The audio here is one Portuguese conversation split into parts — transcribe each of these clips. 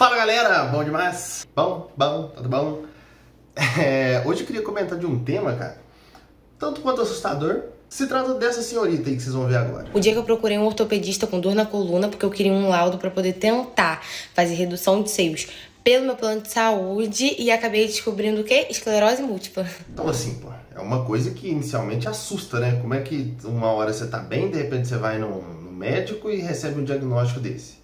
Fala galera, bom demais? Bom, tudo bom? Hoje eu queria comentar de um tema, cara, tanto quanto assustador. Se trata dessa senhorita aí que vocês vão ver agora. O dia que eu procurei um ortopedista com dor na coluna, porque eu queria um laudo pra poder tentar fazer redução de seios pelo meu plano de saúde, e acabei descobrindo o quê? Esclerose múltipla. Então assim, pô, é uma coisa que inicialmente assusta, né? Como é que uma hora você tá bem, de repente você vai no médico e recebe um diagnóstico desse?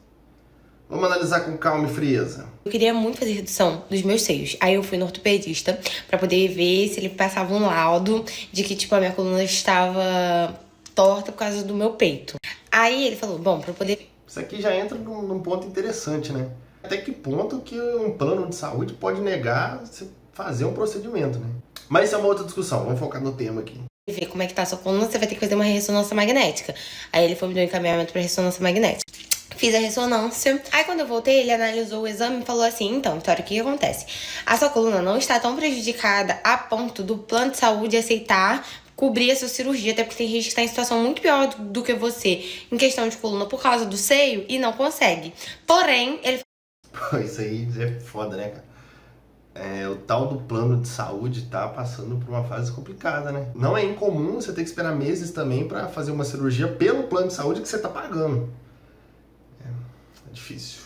Vamos analisar com calma e frieza. Eu queria muito fazer redução dos meus seios. Aí eu fui no ortopedista pra poder ver se ele passava um laudo de que, tipo, a minha coluna estava torta por causa do meu peito. Aí ele falou, bom, pra poder... Isso aqui já entra num ponto interessante, né? Até que ponto que um plano de saúde pode negar você fazer um procedimento, né? Mas isso é uma outra discussão, vamos focar no tema aqui. Ver como é que tá a sua coluna, você vai ter que fazer uma ressonância magnética. Aí ele foi me dar um encaminhamento pra ressonância magnética. Fiz a ressonância. Aí quando eu voltei, ele analisou o exame e falou assim, então, Vitória, o que acontece? A sua coluna não está tão prejudicada a ponto do plano de saúde aceitar cobrir a sua cirurgia, até porque tem gente que está em situação muito pior do que você em questão de coluna por causa do seio e não consegue. Porém, ele... Pô, isso aí é foda, né, cara? O tal do plano de saúde tá passando por uma fase complicada, né? Não é incomum você ter que esperar meses também pra fazer uma cirurgia pelo plano de saúde que você tá pagando. É difícil.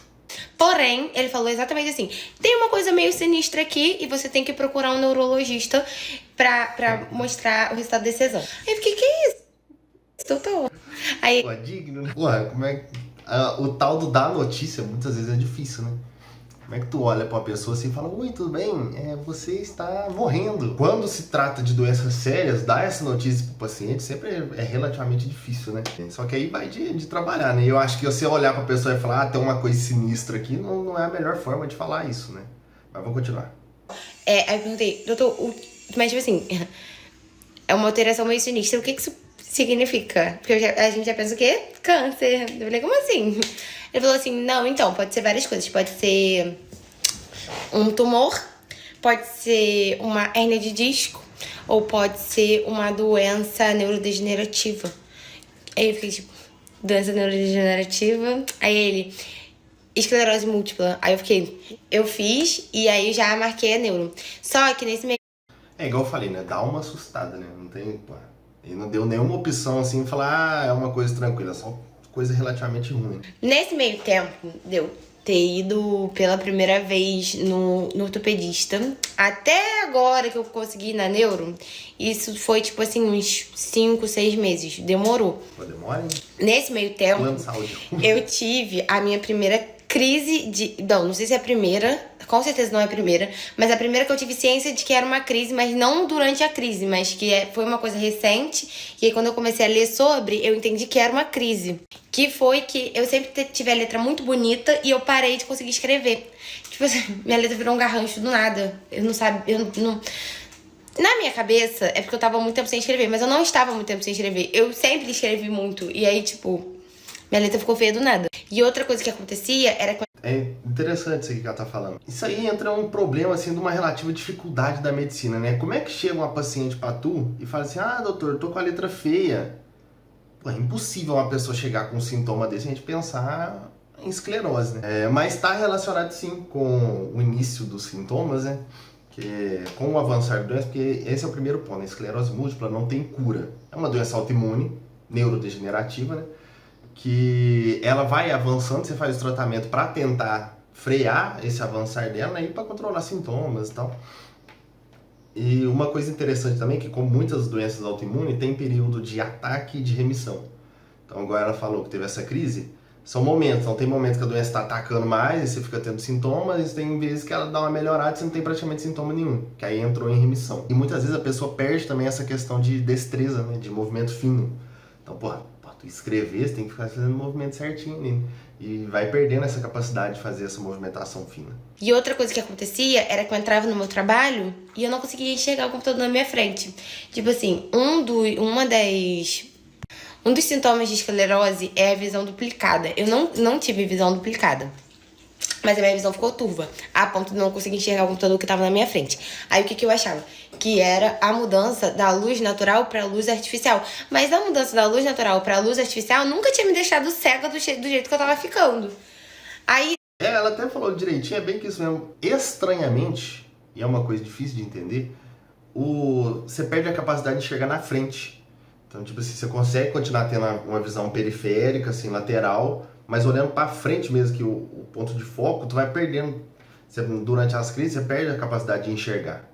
Porém, ele falou exatamente assim, tem uma coisa meio sinistra aqui e você tem que procurar um neurologista pra mostrar o resultado desse exame. Aí eu fiquei, que é isso? Doutor? Aí... Pô, é digno, né? Pô, como é que... o tal do dar notícia muitas vezes é difícil, né? Como é que tu olha pra uma pessoa assim e fala, oi, tudo bem? Você está morrendo. Quando se trata de doenças sérias, dar essa notícia pro paciente sempre é relativamente difícil, né? Só que aí vai de trabalhar, né? E eu acho que você olhar pra pessoa e falar, tem uma coisa sinistra aqui, não é a melhor forma de falar isso, né? Mas vamos continuar. Aí eu perguntei, doutor, mas tipo assim, é uma alteração meio sinistra, o que isso significa? Porque a gente já pensa o quê? Câncer. Eu falei, como assim? Ele falou assim, não, então, pode ser várias coisas. Pode ser um tumor, pode ser uma hérnia de disco, ou pode ser uma doença neurodegenerativa. Aí eu fiquei tipo, doença neurodegenerativa? Aí ele, esclerose múltipla. Aí eu fiquei, eu fiz e aí já marquei a neuro. Só que nesse meio... É igual eu falei, né? Dá uma assustada, né? Não tem... Pô, e não deu nenhuma opção assim, falar, é uma coisa tranquila, só coisa relativamente ruim. Nesse meio tempo, deu ter ido pela primeira vez no ortopedista. Até agora que eu consegui ir na neuro, isso foi tipo assim, uns 5, 6 meses. Demorou. Pô, demora, hein? Nesse meio tempo, Plano de saúde. eu tive a minha primeira crise de... Não sei se é a primeira, com certeza não é a primeira, mas a primeira que eu tive ciência de que era uma crise, mas não durante a crise, mas que foi uma coisa recente. E aí quando eu comecei a ler sobre, eu entendi que era uma crise. Que foi que eu sempre tive a letra muito bonita e eu parei de conseguir escrever. Tipo assim, minha letra virou um garrancho do nada. Eu não sabia... Na minha cabeça, é porque eu tava muito tempo sem escrever, mas eu não estava muito tempo sem escrever. Eu sempre escrevi muito. E aí, tipo, minha letra ficou feia do nada. E outra coisa que acontecia era que... É interessante isso aqui que ela tá falando. Isso aí entra um problema, assim, de uma relativa dificuldade da medicina, né? Como é que chega uma paciente pra tu e fala assim, ah, doutor, eu tô com a letra feia. Pô, é impossível uma pessoa chegar com um sintoma desse e a gente pensar em esclerose, né? Mas tá relacionado, sim, com o início dos sintomas, né? Que com o avançar da doença, porque esse é o primeiro ponto, a esclerose múltipla não tem cura. É uma doença autoimune, neurodegenerativa, né? Que ela vai avançando, você faz o tratamento para tentar frear esse avançar dela, né? E para controlar sintomas e tal. E uma coisa interessante também, que como muitas doenças autoimunes, tem período de ataque e de remissão. Então agora ela falou que teve essa crise, são momentos, então tem momentos que a doença está atacando mais e você fica tendo sintomas, e tem vezes que ela dá uma melhorada e você não tem praticamente sintoma nenhum, que aí entrou em remissão. E muitas vezes a pessoa perde também essa questão de destreza, né? De movimento fino. Então, porra, tu escrever, você tem que ficar fazendo o movimento certinho, né? E vai perdendo essa capacidade de fazer essa movimentação fina. E outra coisa que acontecia era que eu entrava no meu trabalho e eu não conseguia enxergar o computador na minha frente. Tipo assim, um dos sintomas de esclerose é a visão duplicada. Eu não tive visão duplicada, mas a minha visão ficou turva, a ponto de não conseguir enxergar o computador que estava na minha frente. Aí o que eu achava? Que era a mudança da luz natural para a luz artificial. Mas a mudança da luz natural para a luz artificial nunca tinha me deixado cega do jeito que eu tava ficando. Aí Ela até falou direitinho, é bem que isso mesmo. Estranhamente, e é uma coisa difícil de entender, você perde a capacidade de enxergar na frente. Então, tipo assim, você consegue continuar tendo uma visão periférica, assim, lateral, mas olhando para frente mesmo, que o ponto de foco, tu vai perdendo. Durante as crises, você perde a capacidade de enxergar.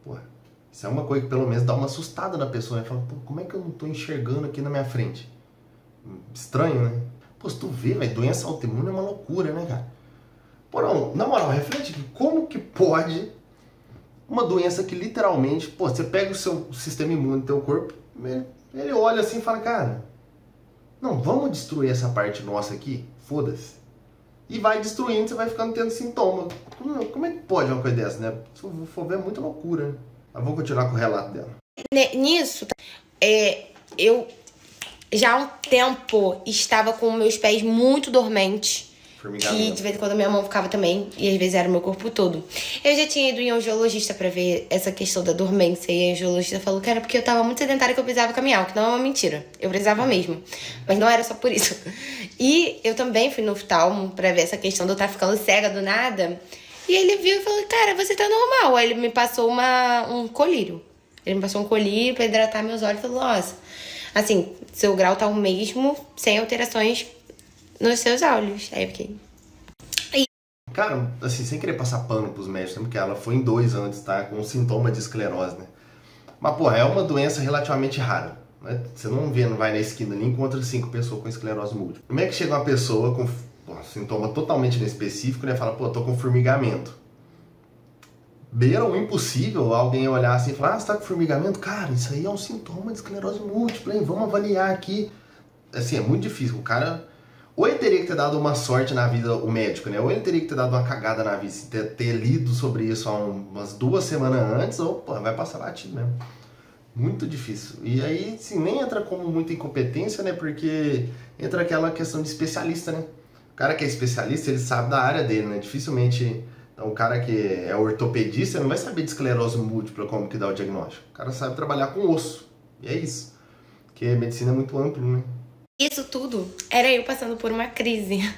Pô, isso é uma coisa que pelo menos dá uma assustada na pessoa, né? Fala, pô, como é que eu não tô enxergando aqui na minha frente? Estranho, né? Pô, se tu vê, velho, doença autoimune é uma loucura, né, cara? Pô, não, na moral, reflete aqui, como que pode uma doença que literalmente, pô, você pega o seu sistema imune do teu corpo, ele olha assim e fala, cara, não, vamos destruir essa parte nossa aqui, foda-se. E vai destruindo, você vai ficando tendo sintoma. Como é que pode uma coisa dessa, né? Se for ver, é muita loucura, né? Mas vamos continuar com o relato dela. Nisso, eu já há um tempo estava com meus pés muito dormentes. Que de vez em quando a minha mão ficava também, e às vezes era o meu corpo todo. Eu já tinha ido em angiologista pra ver essa questão da dormência, e a angiologista falou que era porque eu tava muito sedentária, que eu precisava caminhar, o que não é uma mentira. Eu precisava mesmo, mas não era só por isso. E eu também fui no oftalmo pra ver essa questão de eu estar ficando cega do nada, e ele viu e falou, cara, você tá normal. Aí ele me passou um colírio. Ele me passou um colírio pra hidratar meus olhos e falou, nossa, assim, seu grau tá o mesmo, sem alterações nos seus olhos. Aí eu fiquei... Cara, assim, sem querer passar pano pros médicos, né? Porque ela foi em 2 antes, tá? Com sintoma de esclerose, né? Mas, porra, é uma doença relativamente rara, né? Você não vai na esquina ali e encontra 5 pessoas com esclerose múltipla. Como é que chega uma pessoa com sintoma totalmente inespecífico, né? Fala, pô, tô com formigamento. Beira o impossível alguém olhar assim e falar, ah, você tá com formigamento? Cara, isso aí é um sintoma de esclerose múltipla, hein? Vamos avaliar aqui. Assim, é muito difícil. O cara... Ou ele teria que ter dado uma sorte na vida, o médico, né? Ou ele teria que ter dado uma cagada na vida, ter lido sobre isso há umas 2 semanas antes, ou pô, vai passar batido mesmo. Muito difícil. E aí, assim, nem entra como muita incompetência, né? Porque entra aquela questão de especialista, né? O cara que é especialista, ele sabe da área dele, né? Dificilmente... Então, o cara que é ortopedista não vai saber de esclerose múltipla, como que dá o diagnóstico. O cara sabe trabalhar com osso. E é isso. Porque a medicina é muito amplo, né? Isso tudo era eu passando por uma crise.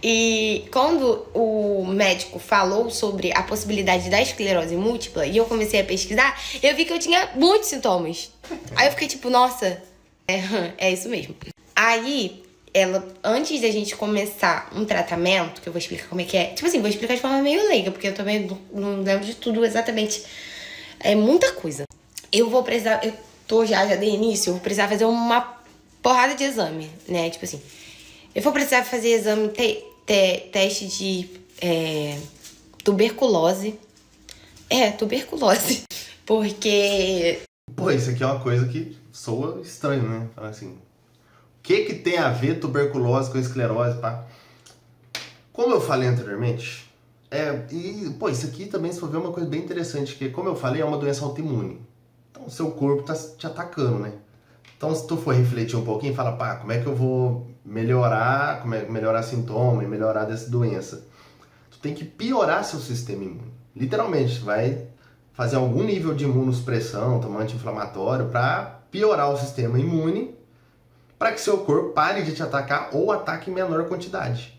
E quando o médico falou sobre a possibilidade da esclerose múltipla e eu comecei a pesquisar, eu vi que eu tinha muitos sintomas. Aí eu fiquei tipo, nossa, é isso mesmo. Aí, antes da gente começar um tratamento, que eu vou explicar como é que é. Tipo assim, vou explicar de forma meio leiga, porque eu também não lembro de tudo exatamente. É muita coisa. Eu tô já dei início, eu vou precisar fazer uma porrada de exame, né? Tipo assim, eu vou precisar fazer exame, teste de tuberculose. Tuberculose. Porque... Pô, isso aqui é uma coisa que soa estranho, né? Falar assim, o que tem a ver tuberculose com esclerose, pá? Como eu falei anteriormente, isso aqui também, se for ver, é uma coisa bem interessante, que, como eu falei, é uma doença autoimune. Então, o seu corpo tá te atacando, né? Então, se tu for refletir um pouquinho, fala, pá, como é que eu vou melhorar sintoma e melhorar dessa doença? Tu tem que piorar seu sistema imune. Literalmente, vai fazer algum nível de imunossupressão, tomar anti-inflamatório, para piorar o sistema imune, para que seu corpo pare de te atacar ou ataque em menor quantidade.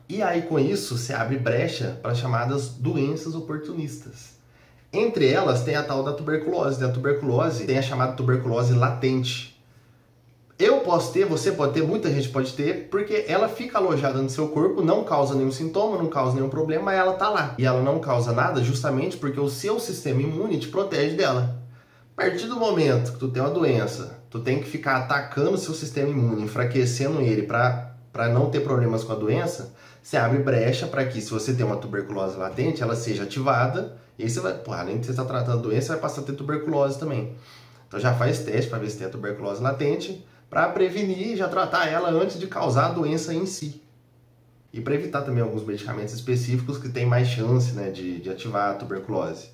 E aí, com isso, você abre brecha para chamadas doenças oportunistas. Entre elas tem a tal da tuberculose. A tuberculose tem a chamada tuberculose latente. Eu posso ter, você pode ter, muita gente pode ter, porque ela fica alojada no seu corpo, não causa nenhum sintoma, não causa nenhum problema, mas ela tá lá. E ela não causa nada justamente porque o seu sistema imune te protege dela. A partir do momento que tu tem uma doença, tu tem que ficar atacando o seu sistema imune, enfraquecendo ele para não ter problemas com a doença, você abre brecha para que, se você tem uma tuberculose latente, ela seja ativada. E aí você vai, além de você estar tratando a doença, você vai passar a ter tuberculose também. Então já faz teste para ver se tem a tuberculose latente, para prevenir e já tratar ela antes de causar a doença em si. E para evitar também alguns medicamentos específicos que têm mais chance, né, de ativar a tuberculose.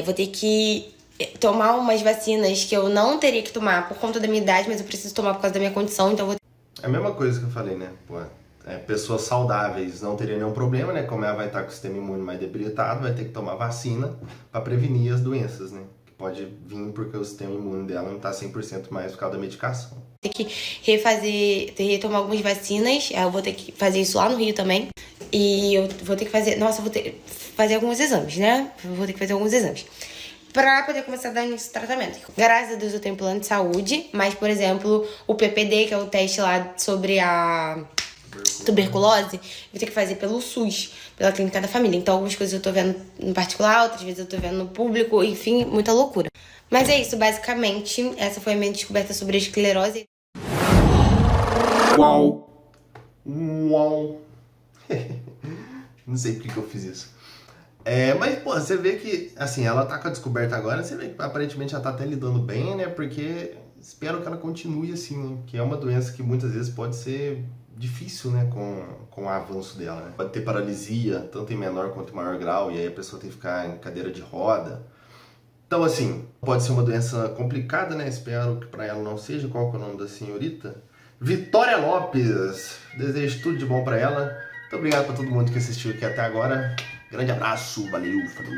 Vou ter que tomar umas vacinas que eu não teria que tomar por conta da minha idade, mas eu preciso tomar por causa da minha condição, então vou... É a mesma coisa que eu falei, né? Pessoas saudáveis não teriam nenhum problema, né? Como ela vai estar com o sistema imune mais debilitado, vai ter que tomar vacina para prevenir as doenças, né? Que pode vir porque o sistema imune dela não tá 100% mais por causa da medicação. Ter que retomar algumas vacinas, eu vou ter que fazer isso lá no Rio também. E eu vou ter que fazer, vou ter que fazer alguns exames, né? Vou ter que fazer alguns exames pra poder começar a dar início ao tratamento. Graças a Deus eu tenho plano de saúde, mas, por exemplo, o PPD, que é o teste lá sobre a tuberculose, vou ter que fazer pelo SUS, pela Clínica da Família. Então, algumas coisas eu tô vendo no particular, outras vezes eu tô vendo no público, enfim, muita loucura. Mas é isso, basicamente, essa foi a minha descoberta sobre a esclerose. Uau! Uau! Não sei por que eu fiz isso. Mas, pô, você vê que, assim, ela tá com a descoberta agora, você vê que aparentemente ela tá até lidando bem, né? Porque espero que ela continue assim, né? Que é uma doença que muitas vezes pode ser difícil, né? Com o avanço dela, né? Pode ter paralisia, tanto em menor quanto em maior grau, e aí a pessoa tem que ficar em cadeira de roda. Então, assim, pode ser uma doença complicada, né? Espero que pra ela não seja. Qual que é o nome da senhorita? Vitória Lopes! Desejo tudo de bom pra ela. Muito obrigado pra todo mundo que assistiu aqui até agora. Grande abraço, valeu, falou!